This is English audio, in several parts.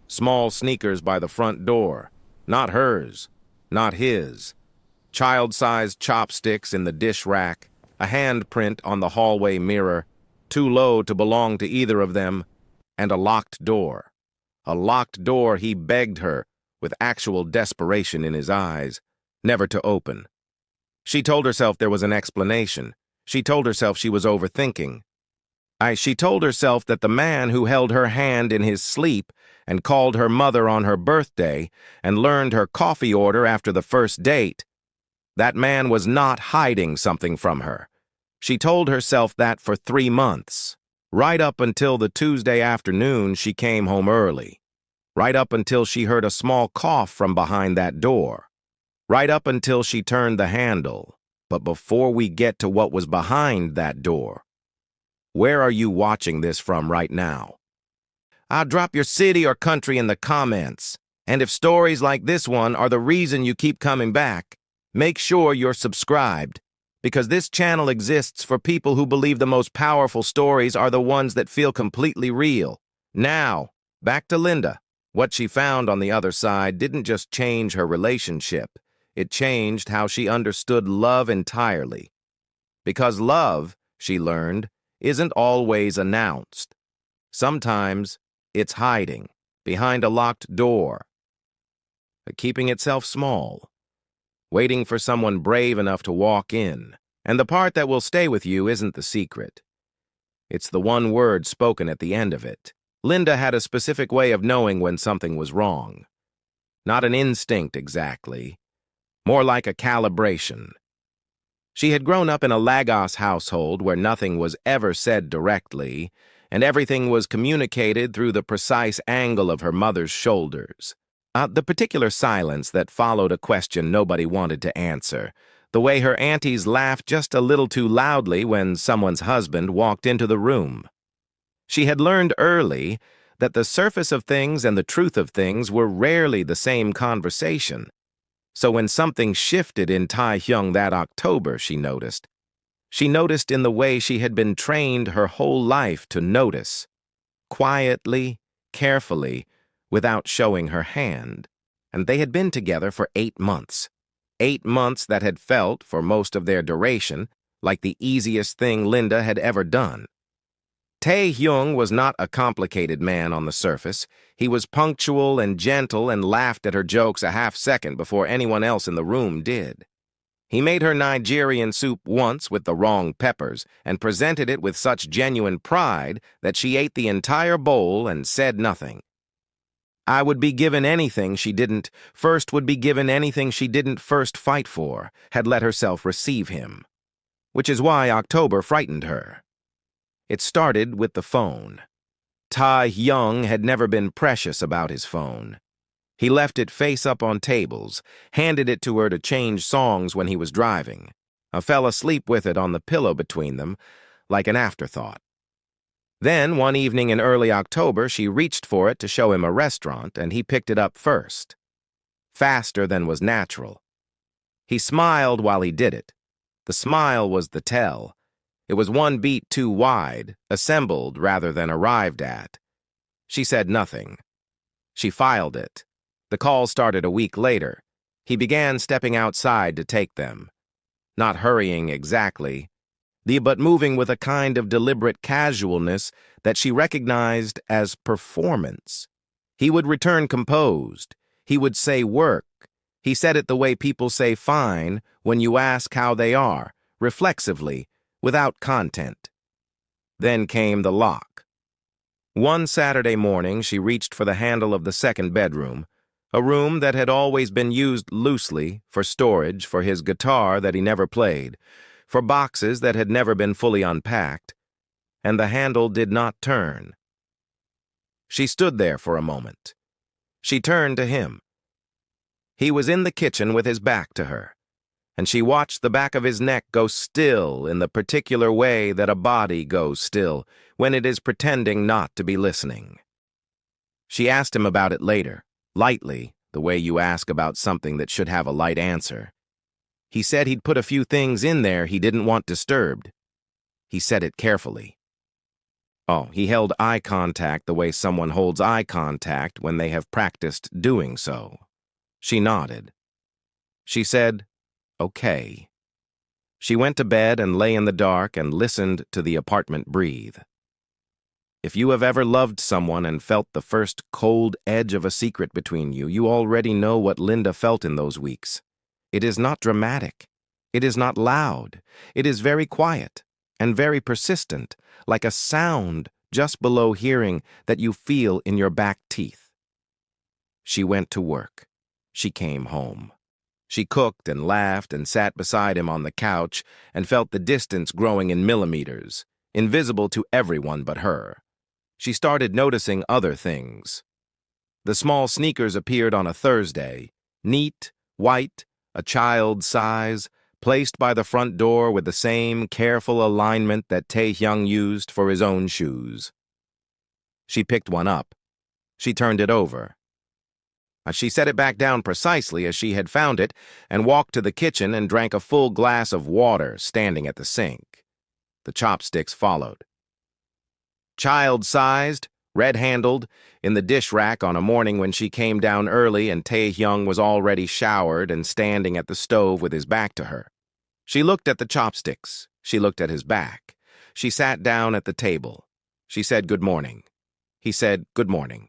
Small sneakers by the front door. Not hers. Not his. Child-sized chopsticks in the dish rack. A handprint on the hallway mirror. Too low to belong to either of them. And a locked door. A locked door he begged her, with actual desperation in his eyes, never to open. She told herself there was an explanation. She told herself she was overthinking. She told herself that the man who held her hand in his sleep and called her mother on her birthday and learned her coffee order after the first date, that man was not hiding something from her. She told herself that for 3 months, right up until the Tuesday afternoon she came home early, right up until she heard a small cough from behind that door, right up until she turned the handle. But before we get to what was behind that door, where are you watching this from right now? I'll drop your city or country in the comments. And if stories like this one are the reason you keep coming back, make sure you're subscribed, because this channel exists for people who believe the most powerful stories are the ones that feel completely real. Now, back to Linda. What she found on the other side didn't just change her relationship. It changed how she understood love entirely. Because love, she learned, isn't always announced. Sometimes it's hiding behind a locked door, keeping itself small, waiting for someone brave enough to walk in. And the part that will stay with you isn't the secret. It's the one word spoken at the end of it. Linda had a specific way of knowing when something was wrong. Not an instinct exactly, more like a calibration. She had grown up in a Lagos household where nothing was ever said directly, and everything was communicated through the precise angle of her mother's shoulders. The particular silence that followed a question nobody wanted to answer, the way her aunties laughed just a little too loudly when someone's husband walked into the room. She had learned early that the surface of things and the truth of things were rarely the same conversation. So when something shifted in Tae-hyung that October, she noticed in the way she had been trained her whole life to notice, quietly, carefully, without showing her hand. And they had been together for 8 months. 8 months that had felt, for most of their duration, like the easiest thing Linda had ever done. Tae-hyung was not a complicated man on the surface. He was punctual and gentle and laughed at her jokes a half-second before anyone else in the room did. He made her Nigerian soup once with the wrong peppers and presented it with such genuine pride that she ate the entire bowl and said nothing. Would be given anything she didn't first fight for, had let herself receive him. Which is why October frightened her. It started with the phone. Tae-hyung had never been precious about his phone. He left it face up on tables, handed it to her to change songs when he was driving. Fell asleep with it on the pillow between them, like an afterthought. Then, one evening in early October, she reached for it to show him a restaurant, and he picked it up first. Faster than was natural. He smiled while he did it. The smile was the tell. It was one beat too wide, assembled rather than arrived at. She said nothing. She filed it. The call started a week later. He began stepping outside to take them. Not hurrying exactly, but moving with a kind of deliberate casualness that she recognized as performance. He would return composed. He would say work. He said it the way people say fine when you ask how they are, reflexively, without content. Then came the lock. One Saturday morning, she reached for the handle of the second bedroom, a room that had always been used loosely for storage for his guitar that he never played, for boxes that had never been fully unpacked, and the handle did not turn. She stood there for a moment. She turned to him. He was in the kitchen with his back to her, and she watched the back of his neck go still in the particular way that a body goes still when it is pretending not to be listening. She asked him about it later, lightly, the way you ask about something that should have a light answer. He said he'd put a few things in there he didn't want disturbed. He said it carefully. Oh, he held eye contact the way someone holds eye contact when they have practiced doing so. She nodded. She said, "Okay." She went to bed and lay in the dark and listened to the apartment breathe. If you have ever loved someone and felt the first cold edge of a secret between you, you already know what Linda felt in those weeks. It is not dramatic. It is not loud. It is very quiet and very persistent, like a sound just below hearing that you feel in your back teeth. She went to work. She came home. She cooked and laughed and sat beside him on the couch and felt the distance growing in millimeters, invisible to everyone but her. She started noticing other things. The small sneakers appeared on a Thursday, neat, white, a child's size, placed by the front door with the same careful alignment that Tae-hyung used for his own shoes. She picked one up. She turned it over. She set it back down precisely as she had found it and walked to the kitchen and drank a full glass of water standing at the sink. The chopsticks followed. Child-sized, red-handled, in the dish rack on a morning when she came down early and Tae-hyung was already showered and standing at the stove with his back to her. She looked at the chopsticks. She looked at his back. She sat down at the table. She said good morning. He said good morning.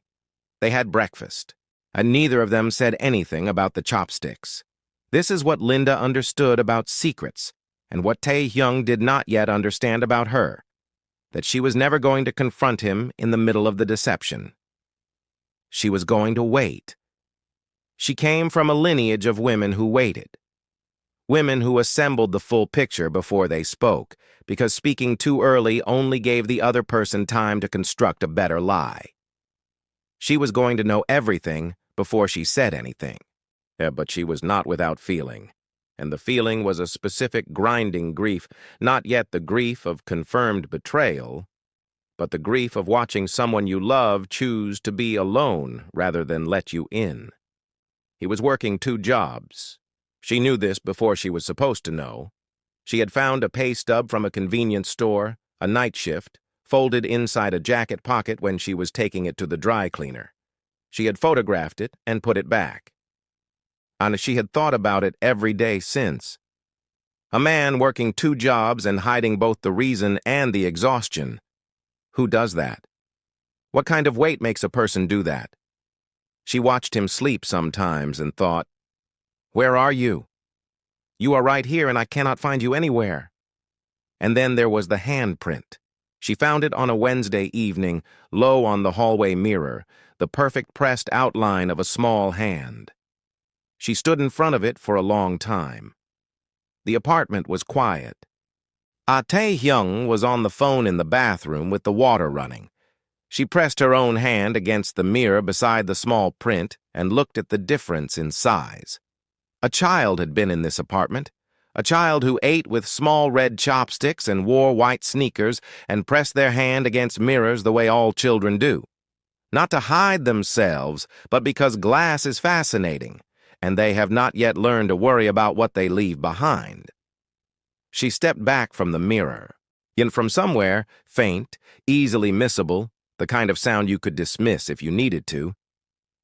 They had breakfast, and neither of them said anything about the chopsticks. This is what Linda understood about secrets, and what Tae-hyung did not yet understand about her. That she was never going to confront him in the middle of the deception. She was going to wait. She came from a lineage of women who waited. Women who assembled the full picture before they spoke, because speaking too early only gave the other person time to construct a better lie. She was going to know everything before she said anything. But she was not without feeling. And the feeling was a specific grinding grief, not yet the grief of confirmed betrayal, but the grief of watching someone you love choose to be alone rather than let you in. He was working 2 jobs. She knew this before she was supposed to know. She had found a pay stub from a convenience store, a night shift, folded inside a jacket pocket when she was taking it to the dry cleaner. She had photographed it and put it back. And she had thought about it every day since. A man working 2 jobs and hiding both the reason and the exhaustion. Who does that? What kind of weight makes a person do that? She watched him sleep sometimes and thought, "Where are you? You are right here and I cannot find you anywhere." And then there was the handprint. She found it on a Wednesday evening, low on the hallway mirror, the perfect pressed outline of a small hand. She stood in front of it for a long time. The apartment was quiet. Tae-hyung was on the phone in the bathroom with the water running. She pressed her own hand against the mirror beside the small print and looked at the difference in size. A child had been in this apartment, a child who ate with small red chopsticks and wore white sneakers and pressed their hand against mirrors the way all children do. Not to hide themselves, but because glass is fascinating, and they have not yet learned to worry about what they leave behind. She stepped back from the mirror, and from somewhere, faint, easily missable, the kind of sound you could dismiss if you needed to,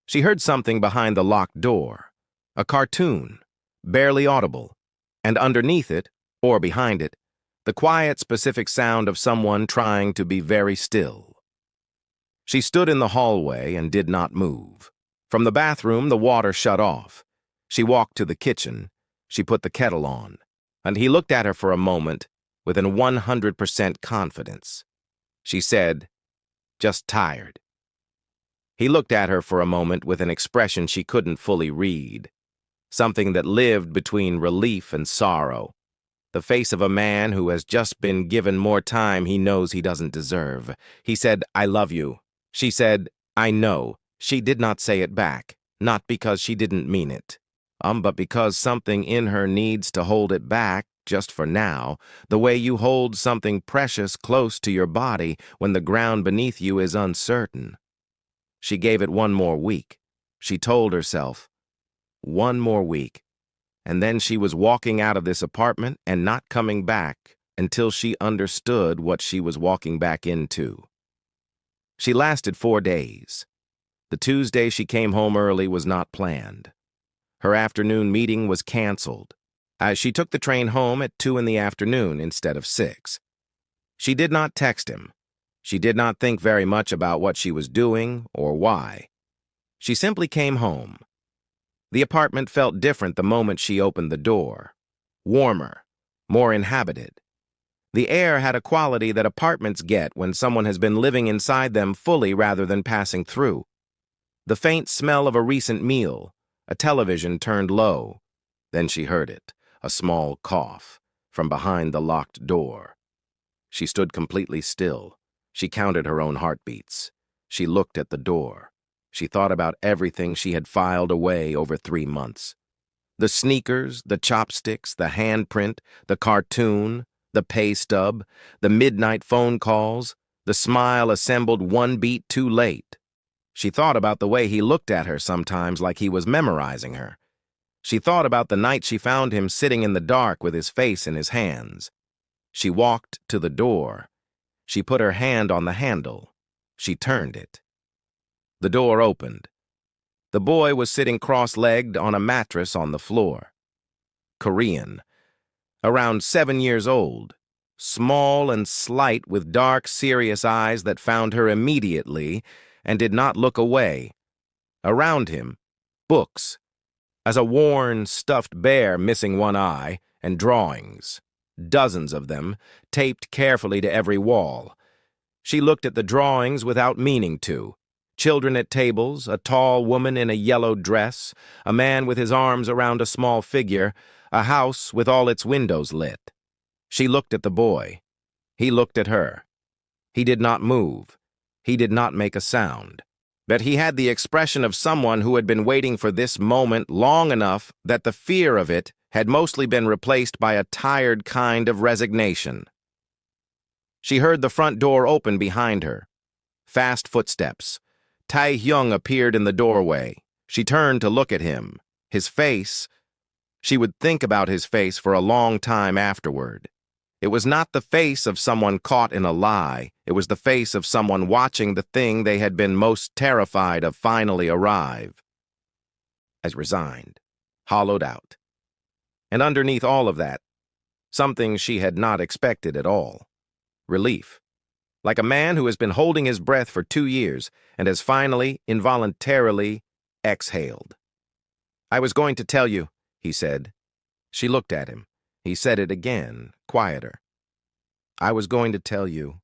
she heard something behind the locked door, a cartoon, barely audible, and underneath it, or behind it, the quiet, specific sound of someone trying to be very still. She stood in the hallway and did not move. From the bathroom, the water shut off. She walked to the kitchen. She put the kettle on, and he looked at her for a moment with an 100% confidence. She said, "Just tired." He looked at her for a moment with an expression she couldn't fully read, something that lived between relief and sorrow, the face of a man who has just been given more time he knows he doesn't deserve. He said, "I love you." She said, "I know." She did not say it back, not because she didn't mean it, but because something in her needs to hold it back, just for now, the way you hold something precious close to your body when the ground beneath you is uncertain. She gave it 1 more week. She told herself, 1 more week, and then she was walking out of this apartment and not coming back until she understood what she was walking back into. She lasted 4 days. The Tuesday she came home early was not planned. Her afternoon meeting was canceled, as she took the train home at 2 in the afternoon instead of 6. She did not text him. She did not think very much about what she was doing or why. She simply came home. The apartment felt different the moment she opened the door. Warmer, more inhabited. The air had a quality that apartments get when someone has been living inside them fully rather than passing through. The faint smell of a recent meal, a television turned low. Then she heard it, a small cough, from behind the locked door. She stood completely still. She counted her own heartbeats. She looked at the door. She thought about everything she had filed away over 3 months. The sneakers, the chopsticks, the handprint, the cartoon, the pay stub, the midnight phone calls, the smile assembled 1 beat too late. She thought about the way he looked at her sometimes like he was memorizing her. She thought about the night she found him sitting in the dark with his face in his hands. She walked to the door. She put her hand on the handle. She turned it. The door opened. The boy was sitting cross-legged on a mattress on the floor. Korean. Around 7 years old. Small and slight with dark, serious eyes that found her immediately and did not look away. Around him, books. As a worn, stuffed bear missing 1 eye, and drawings. Dozens of them, taped carefully to every wall. She looked at the drawings without meaning to. Children at tables, a tall woman in a yellow dress, a man with his arms around a small figure, a house with all its windows lit. She looked at the boy. He looked at her. He did not move. He did not make a sound. But he had the expression of someone who had been waiting for this moment long enough that the fear of it had mostly been replaced by a tired kind of resignation. She heard the front door open behind her. Fast footsteps. Tae-hyung appeared in the doorway. She turned to look at him. His face. She would think about his face for a long time afterward. It was not the face of someone caught in a lie. It was the face of someone watching the thing they had been most terrified of finally arrive. As resigned, hollowed out. And underneath all of that, something she had not expected at all. Relief. Like a man who has been holding his breath for 2 years and has finally, involuntarily, exhaled. "I was going to tell you," he said. She looked at him. He said it again, quieter. "I was going to tell you."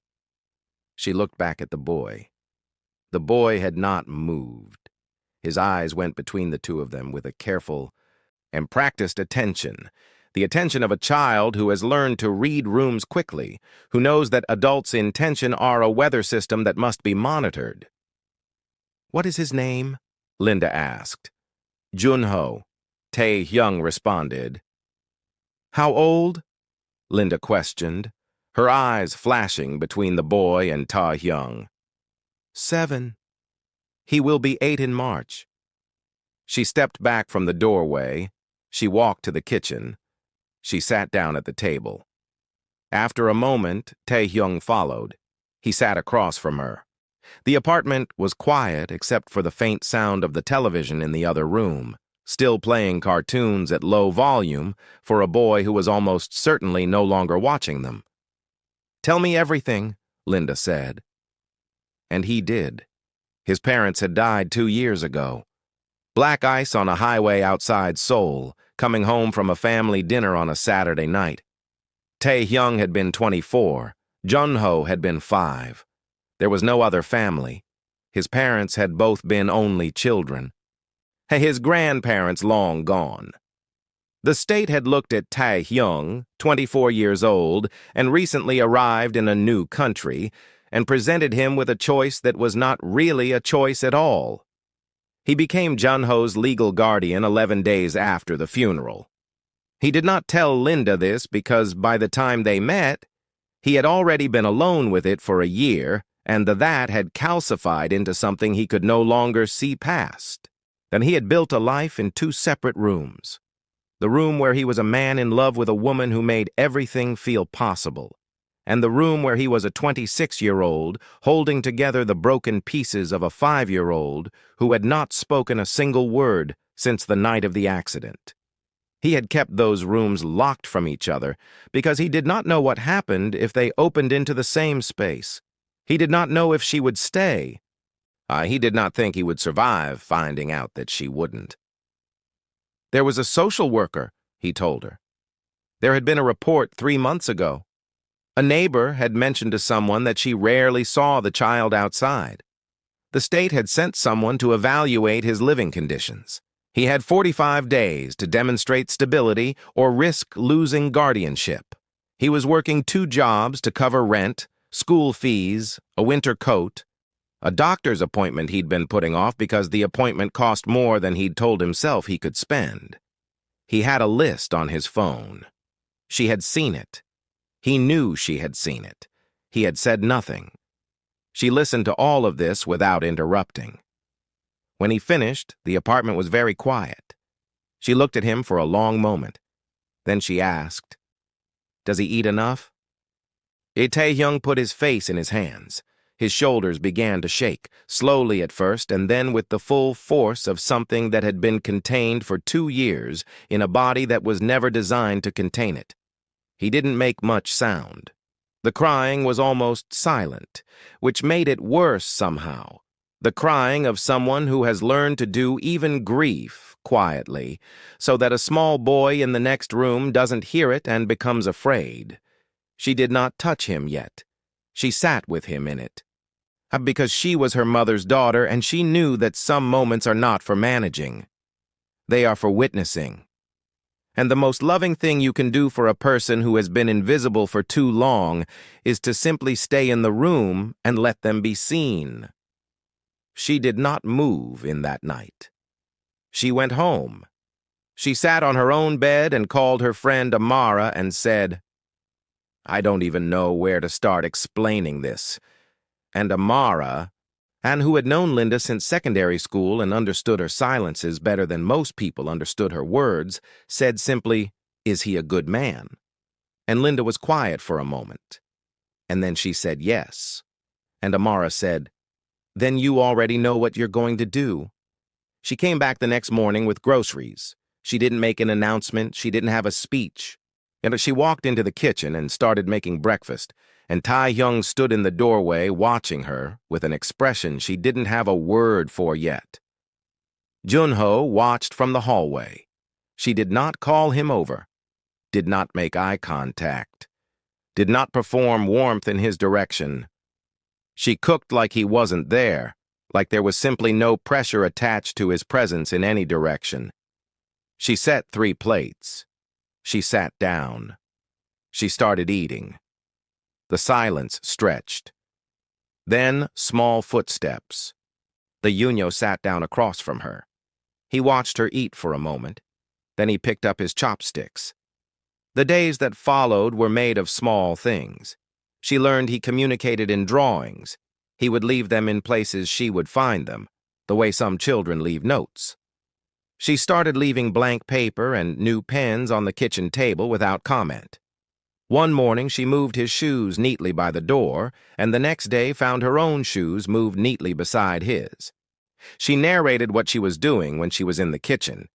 She looked back at the boy. The boy had not moved. His eyes went between the two of them with a careful and practiced attention, the attention of a child who has learned to read rooms quickly, who knows that adults in tension are a weather system that must be monitored. "What is his name?" Linda asked. "Junho," Tae-hyung responded. "How old?" Linda questioned, her eyes flashing between the boy and Tae-hyung. 7. He will be 8 in March. She stepped back from the doorway. She walked to the kitchen. She sat down at the table. After a moment, Tae-hyung followed. He sat across from her. The apartment was quiet except for the faint sound of the television in the other room, still playing cartoons at low volume for a boy who was almost certainly no longer watching them. "Tell me everything," Linda said. And he did. His parents had died 2 years ago. Black ice on a highway outside Seoul, coming home from a family dinner on a Saturday night. Tae-hyung had been 24. Junho had been 5. There was no other family. His parents had both been only children. His grandparents long gone. The state had looked at Tae-hyung, 24 years old, and recently arrived in a new country, and presented him with a choice that was not really a choice at all. He became Junho's legal guardian 11 days after the funeral. He did not tell Linda this because by the time they met, he had already been alone with it for a year, and that had calcified into something he could no longer see past. Then he had built a life in 2 separate rooms. The room where he was a man in love with a woman who made everything feel possible, and the room where he was a 26-year-old holding together the broken pieces of a 5-year-old who had not spoken a single word since the night of the accident. He had kept those rooms locked from each other because he did not know what happened if they opened into the same space. He did not know if she would stay. He did not think he would survive finding out that she wouldn't. There was a social worker, he told her. There had been a report 3 months ago. A neighbor had mentioned to someone that she rarely saw the child outside. The state had sent someone to evaluate his living conditions. He had 45 days to demonstrate stability or risk losing guardianship. He was working 2 jobs to cover rent, school fees, a winter coat, a doctor's appointment he'd been putting off because the appointment cost more than he'd told himself he could spend. He had a list on his phone. She had seen it. He knew she had seen it. He had said nothing. She listened to all of this without interrupting. When he finished, the apartment was very quiet. She looked at him for a long moment. Then she asked, "Does he eat enough?" Tae-hyung put his face in his hands. His shoulders began to shake, slowly at first, and then with the full force of something that had been contained for 2 years in a body that was never designed to contain it. He didn't make much sound. The crying was almost silent, which made it worse somehow. The crying of someone who has learned to do even grief quietly, so that a small boy in the next room doesn't hear it and becomes afraid. She did not touch him yet. She sat with him in it. Because she was her mother's daughter, and she knew that some moments are not for managing. They are for witnessing. And the most loving thing you can do for a person who has been invisible for too long is to simply stay in the room and let them be seen. She did not move in that night. She went home. She sat on her own bed and called her friend Amara and said, "I don't even know where to start explaining this." And Amara, who had known Linda since secondary school and understood her silences better than most people understood her words, said simply, "Is he a good man?" And Linda was quiet for a moment. And then she said yes. And Amara said, "Then you already know what you're going to do." She came back the next morning with groceries. She didn't make an announcement. She didn't have a speech. And she walked into the kitchen and started making breakfast, and Tae-hyung stood in the doorway watching her with an expression she didn't have a word for yet. Junho watched from the hallway. She did not call him over, did not make eye contact, did not perform warmth in his direction. She cooked like he wasn't there, like there was simply no pressure attached to his presence in any direction. She set 3 plates. She sat down. She started eating. The silence stretched. Then small footsteps. The Yunyo sat down across from her. He watched her eat for a moment. Then he picked up his chopsticks. The days that followed were made of small things. She learned he communicated in drawings. He would leave them in places she would find them, the way some children leave notes. She started leaving blank paper and new pens on the kitchen table without comment. One morning she moved his shoes neatly by the door, and the next day found her own shoes moved neatly beside his. She narrated what she was doing when she was in the kitchen.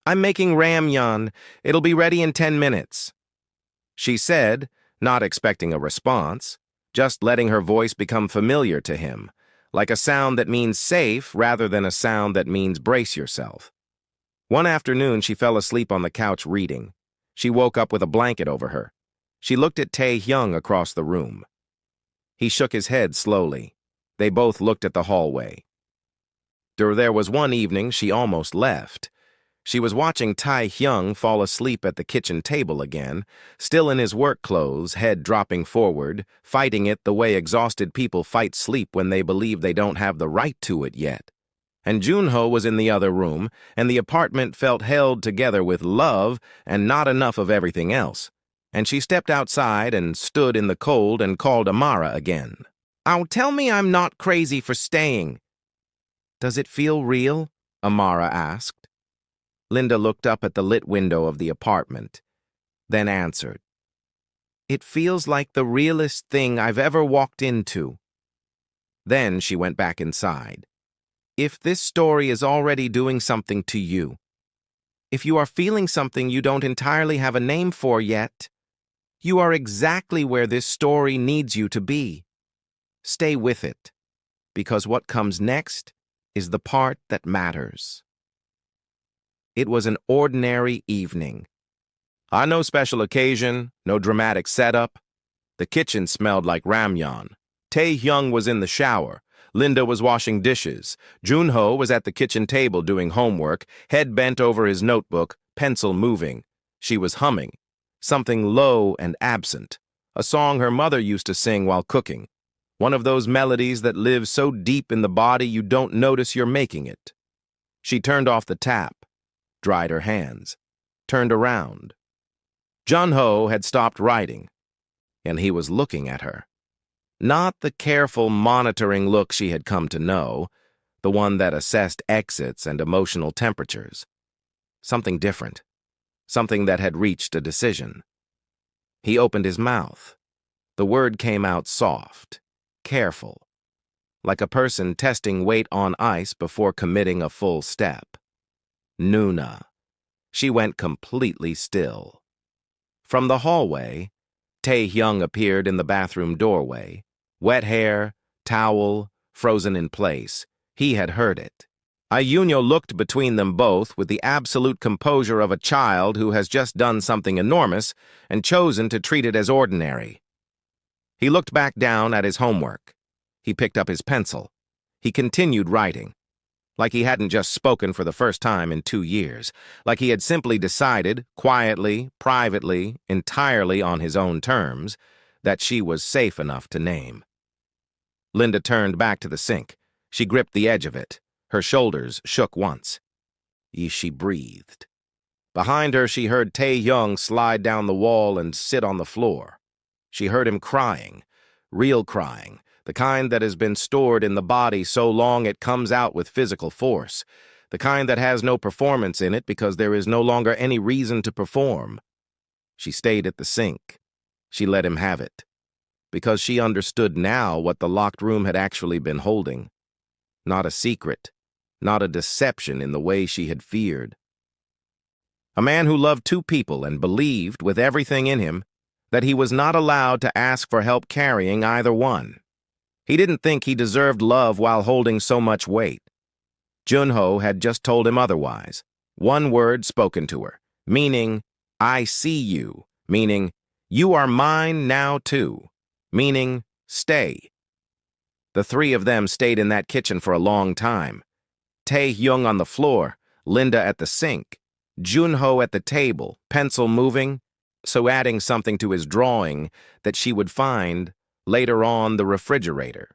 "I'm making ramyeon. It'll be ready in 10 minutes. She said, not expecting a response, just letting her voice become familiar to him, like a sound that means safe rather than a sound that means brace yourself. One afternoon, she fell asleep on the couch reading. She woke up with a blanket over her. She looked at Tae-hyung across the room. He shook his head slowly. They both looked at the hallway. There was one evening she almost left. She was watching Tae-hyung fall asleep at the kitchen table again, still in his work clothes, head dropping forward, fighting it the way exhausted people fight sleep when they believe they don't have the right to it yet. And Junho was in the other room, and the apartment felt held together with love and not enough of everything else. And she stepped outside and stood in the cold and called Amara again. "Oh, tell me I'm not crazy for staying." "Does it feel real?" Amara asked. Linda looked up at the lit window of the apartment, then answered, It feels like the realest thing I've ever walked into. Then she went back inside. If this story is already doing something to you, if you are feeling something you don't entirely have a name for yet, you are exactly where this story needs you to be. Stay with it, because what comes next is the part that matters. It was an ordinary evening. On no special occasion, no dramatic setup. The kitchen smelled like ramyeon. Tae-hyung was in the shower. Linda was washing dishes. Junho was at the kitchen table doing homework, head bent over his notebook, pencil moving. She was humming, something low and absent, a song her mother used to sing while cooking, one of those melodies that live so deep in the body you don't notice you're making it. She turned off the tap, dried her hands, turned around. Junho had stopped writing, and he was looking at her. Not the careful, monitoring look she had come to know, the one that assessed exits and emotional temperatures. Something different, something that had reached a decision. He opened his mouth. The word came out soft, careful, like a person testing weight on ice before committing a full step. Nuna. She went completely still. From the hallway, Tae-hyung appeared in the bathroom doorway. Wet hair, towel, frozen in place. He had heard it. Ayunyo looked between them both with the absolute composure of a child who has just done something enormous and chosen to treat it as ordinary. He looked back down at his homework. He picked up his pencil. He continued writing, like he hadn't just spoken for the first time in 2 years, like he had simply decided, quietly, privately, entirely on his own terms, that she was safe enough to name. Linda turned back to the sink. She gripped the edge of it. Her shoulders shook once. She breathed. Behind her, she heard Tae-hyung slide down the wall and sit on the floor. She heard him crying, real crying, the kind that has been stored in the body so long it comes out with physical force, the kind that has no performance in it because there is no longer any reason to perform. She stayed at the sink. She let him have it, because she understood now what the locked room had actually been holding. Not a secret, not a deception in the way she had feared. A man who loved 2 people and believed, with everything in him, that he was not allowed to ask for help carrying either one. He didn't think he deserved love while holding so much weight. Junho had just told him otherwise. One word spoken to her, meaning, I see you, meaning, you are mine now too, meaning, stay. The 3 of them stayed in that kitchen for a long time. Tae-hyung on the floor, Linda at the sink, Junho at the table, pencil moving, so adding something to his drawing that she would find later on the refrigerator.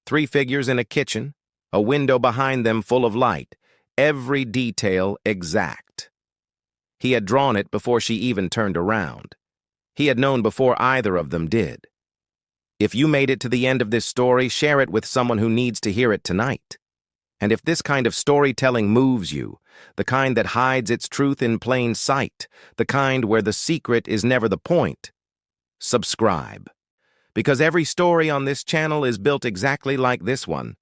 3 figures in a kitchen, a window behind them full of light, every detail exact. He had drawn it before she even turned around. He had known before either of them did. If you made it to the end of this story, share it with someone who needs to hear it tonight. And if this kind of storytelling moves you, the kind that hides its truth in plain sight, the kind where the secret is never the point, subscribe. Because every story on this channel is built exactly like this one.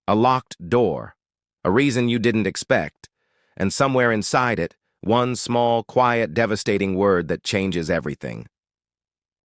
A locked door, a reason you didn't expect, and somewhere inside it, one small, quiet, devastating word that changes everything.